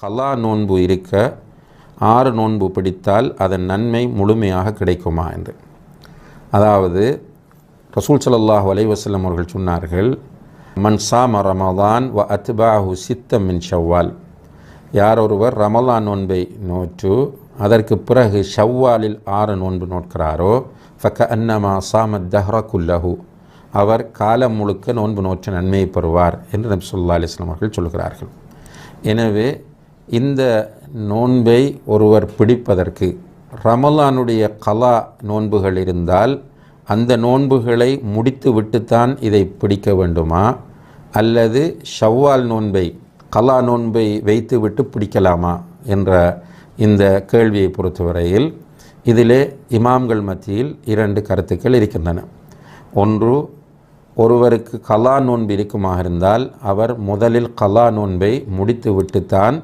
கலா நோன்பு இருக்க 6 நோன்பு பிடித்தால் அதன் நன்மை முழுமையாக கிடைக்குமா என்று. அதாவது ரசூல் ஸல்லல்லாஹு அலைஹி வஸல்லம் அவர்கள் சொன்னார்கள், மன் சாம ரமதான் வ அத்பாஹு சித்தம் மின் ஷவ்வால், யார் ஒருவர் ரமலான் நோன்பை நோற்று அதற்கு பிறகு ஷவ்வாலில் 6 நோன்பு நோட்கிறாரோ ஃபக்க அன்னமா சாமத் தஹ்ர குல்லஹு, அவர் காலம் முழுக்க நோன்பு நோற்ற நன்மையை பெறுவார் என்று நபி ஸல்லல்லாஹு அலைஹி வஸல்லம் அவர்கள் சொல்கிறார்கள். எனவே இந்த நோன்பை ஒருவர் பிடிப்பதற்கு ரமலானுடைய கலா நோன்புகள் இருந்தால் அந்த நோன்புகளை முடித்து விட்டுத்தான் இதை பிடிக்க வேண்டுமா, அல்லது ஷவ்வால் நோன்பை கலா நோன்பை வைத்து விட்டு பிடிக்கலாமா என்ற இந்த கேள்வியை பொறுத்தவரையில் இதிலே இமாம்கள் மத்தியில் 2 கருத்துக்கள் இருக்கின்றன. ஒன்று, ஒருவருக்கு கலா நோன்பு இருக்குமாக இருந்தால் அவர் முதலில் கலா நோன்பை முடித்து விட்டுத்தான்